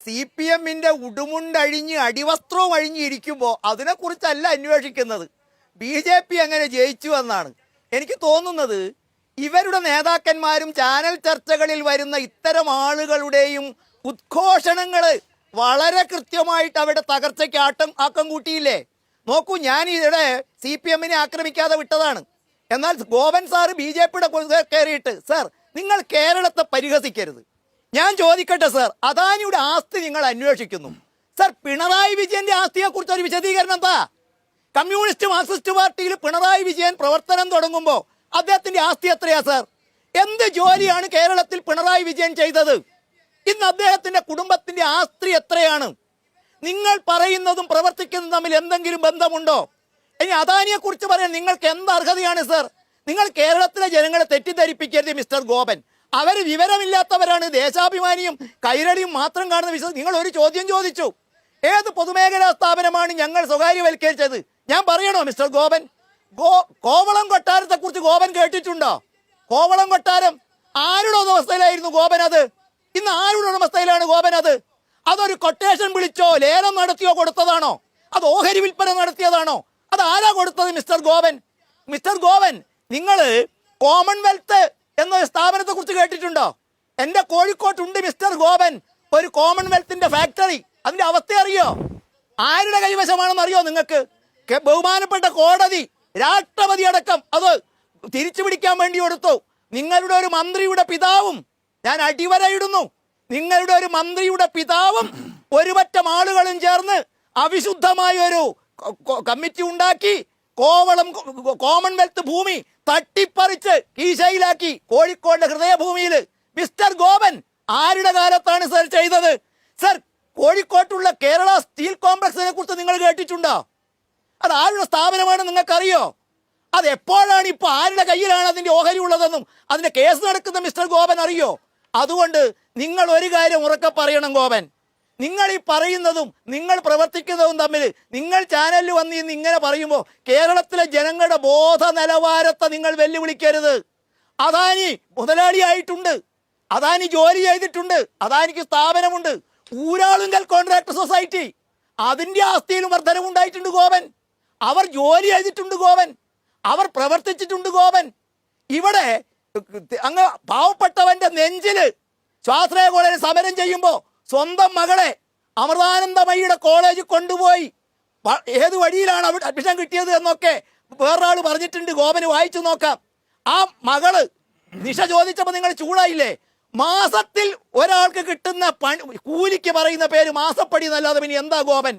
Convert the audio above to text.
C P എമ്മിന്റെ ഉടുമുണ്ടഴിഞ്ഞ് അടിവസ്ത്രവും അഴിഞ്ഞിരിക്കുമ്പോൾ അതിനെക്കുറിച്ചല്ല അന്വേഷിക്കുന്നത്. B J P എങ്ങനെ ജയിച്ചു എന്നാണ് എനിക്ക് തോന്നുന്നത്. ഇവരുടെ നേതാക്കന്മാരും ചാനൽ ചർച്ചകളിൽ വരുന്ന ഇത്തരം ആളുകളുടെയും ഉദ്ഘോഷണങ്ങൾ വളരെ കൃത്യമായിട്ട് അവിടെ തകർച്ചയ്ക്ക് ആക്കം കൂട്ടിയില്ലേ. നോക്കൂ, ഞാൻ ഇവിടെ സി പി എമ്മിനെ ആക്രമിക്കാതെ വിട്ടതാണ്. എന്നാൽ ഗോപൻ സാറ് ബി ജെ പിയുടെ കയറിയിട്ട്, സാർ നിങ്ങൾ കേരളത്തെ പരിഹസിക്കരുത്. ഞാൻ ചോദിക്കട്ടെ സാർ, അദാനിയുടെ ആസ്തി നിങ്ങൾ അന്വേഷിക്കുന്നു. സാർ, പിണറായി വിജയന്റെ ആസ്തിയെക്കുറിച്ച് ഒരു വിശദീകരണം എന്താ? കമ്മ്യൂണിസ്റ്റ് മാർക്സിസ്റ്റ് പാർട്ടിയിൽ പിണറായി വിജയൻ പ്രവർത്തനം തുടങ്ങുമ്പോൾ അദ്ദേഹത്തിന്റെ ആസ്തി എത്രയാ സാർ? എന്ത് ജോലിയാണ് കേരളത്തിൽ പിണറായി വിജയൻ ചെയ്തത്? ഇന്ന് അദ്ദേഹത്തിന്റെ കുടുംബത്തിന്റെ ആസ്തി എത്രയാണ്? നിങ്ങൾ പറയുന്നതും പ്രവർത്തിക്കുന്നതും തമ്മിൽ എന്തെങ്കിലും ബന്ധമുണ്ടോ? ഇനി അദാനിയെ കുറിച്ച് പറയാൻ നിങ്ങൾക്ക് എന്ത് അർഹതയാണ് സാർ? നിങ്ങൾ കേരളത്തിലെ ജനങ്ങളെ തെറ്റിദ്ധരിപ്പിക്കരുത് മിസ്റ്റർ ഗോപൻ. അവർ വിവരമില്ലാത്തവരാണ്, ദേശാഭിമാനിയും കൈരളിയും മാത്രം കാണുന്ന വിശ്വാസം. നിങ്ങൾ ഒരു ചോദ്യം ചോദിച്ചു, ഏത് പൊതുമേഖലാ സ്ഥാപനമാണ് ഞങ്ങൾ സ്വകാര്യവൽക്കരിച്ചത്? ഞാൻ പറയണോ മിസ്റ്റർ ഗോപൻ? കോവളം കൊട്ടാരത്തെ കുറിച്ച് ഗോപൻ കേട്ടിട്ടുണ്ടോ? കോവളം കൊട്ടാരം ആരുടെ ഉടമസ്ഥയിലായിരുന്നു ഗോപൻ? അത് ഇന്ന് ആരുടെ ഉടമസ്ഥയിലാണ് ഗോപൻ? അതൊരു കൊട്ടേഷൻ വിളിച്ചോ ലേലം നടത്തിയോ കൊടുത്തതാണോ? അത് ഓഹരി വിൽപ്പന നടത്തിയതാണോ? അത് ആരാ കൊടുത്തത് മിസ്റ്റർ ഗോപൻ? മിസ്റ്റർ ഗോപൻ, നിങ്ങൾ കോമൺവെൽത്ത് എന്നൊരു സ്ഥാപനത്തെ കുറിച്ച് കേട്ടിട്ടുണ്ടോ? എന്റെ കോഴിക്കോട്ടുണ്ട് മിസ്റ്റർ ഗോപൻ ഒരു കോമൺവെൽത്തിന്റെ ഫാക്ടറി. അതിന്റെ അവസ്ഥ അറിയോ? ആരുടെ കൈവശമാണെന്ന് അറിയോ നിങ്ങൾക്ക്? ബഹുമാനപ്പെട്ട കോടതി, രാഷ്ട്രപതി അടക്കം അത് തിരിച്ചു പിടിക്കാൻ വേണ്ടി കൊടുത്തു. നിങ്ങളുടെ ഒരു മന്ത്രിയുടെ പിതാവും, ഞാൻ അടിവരയിടുന്നു, നിങ്ങളുടെ ഒരു മന്ത്രിയുടെ പിതാവും ഒരുപറ്റം ആളുകളും ചേർന്ന് അവിശുദ്ധമായ ഒരു കമ്മിറ്റി ഉണ്ടാക്കി കോമൺവെൽത്ത് ഭൂമി തട്ടിപ്പറിച്ച് കീശയിലാക്കി കോഴിക്കോടിന്റെ ഹൃദയഭൂമിയിൽ. മിസ്റ്റർ ഗോപൻ, ആരുടെ കാലത്താണ് സർ ചെയ്തത്? സർ, കോഴിക്കോട്ടുള്ള കേരള സ്റ്റീൽ കോംപ്ലക്സിനെ കുറിച്ച് നിങ്ങൾ കേട്ടിട്ടുണ്ടോ? അത് ആരുടെ സ്ഥാപനമാണ് നിങ്ങൾക്കറിയോ? അത് എപ്പോഴാണ്, ഇപ്പൊ ആരുടെ കയ്യിലാണ് അതിന്റെ ഓഹരി ഉള്ളതെന്നും അതിന്റെ കേസ് നടക്കുന്ന മിസ്റ്റർ ഗോപൻ അറിയോ? അതുകൊണ്ട് നിങ്ങൾ ഒരു കാര്യം ഉറക്കെ പറയണം ഗോപൻ, നിങ്ങൾ ഈ പറയുന്നതും നിങ്ങൾ പ്രവർത്തിക്കുന്നതും തമ്മിൽ, നിങ്ങൾ ചാനലിൽ വന്ന് ഇന്ന് ഇങ്ങനെ പറയുമ്പോൾ കേരളത്തിലെ ജനങ്ങളുടെ ബോധ നിലവാരത്തെ നിങ്ങൾ വെല്ലുവിളിക്കരുത്. അദാനി മുതലാളിയായിട്ടുണ്ട്, അദാനി ജോലി ചെയ്തിട്ടുണ്ട്, അദാനിക്ക് സ്ഥാപനമുണ്ട്, ഊരാളുങ്കൽ കോൺട്രാക്ട് സൊസൈറ്റി, അതിന്റെ ആസ്തിയിലും വർധനമുണ്ടായിട്ടുണ്ട് ഗോപൻ. അവർ ജോലി ചെയ്തിട്ടുണ്ട് ഗോപൻ, അവർ പ്രവർത്തിച്ചിട്ടുണ്ട് ഗോപൻ. ഇവിടെ അങ്ങ് പാവപ്പെട്ടവന്റെ നെഞ്ചില് സ്വാശ്രയ കോളേജിൽ സമരം ചെയ്യുമ്പോൾ സ്വന്തം മകളെ അമൃതാനന്ദമയിയുടെ കോളേജിൽ കൊണ്ടുപോയി ഏത് വഴിയിലാണ് അവിടെ അഡ്മിഷൻ കിട്ടിയത് എന്നൊക്കെ വേറൊരാൾ പറഞ്ഞിട്ടുണ്ട്. ഗോപന് വായിച്ചു നോക്കാം. ആ മകള് നിഷ ചോദിച്ചപ്പോൾ നിങ്ങൾ ചൂടായില്ലേ? മാസത്തിൽ ഒരാൾക്ക് കിട്ടുന്ന കൂലിക്ക് പറയുന്ന പേര് മാസപ്പടി എന്നല്ലാതെ പിന്നെ എന്താ ഗോപൻ?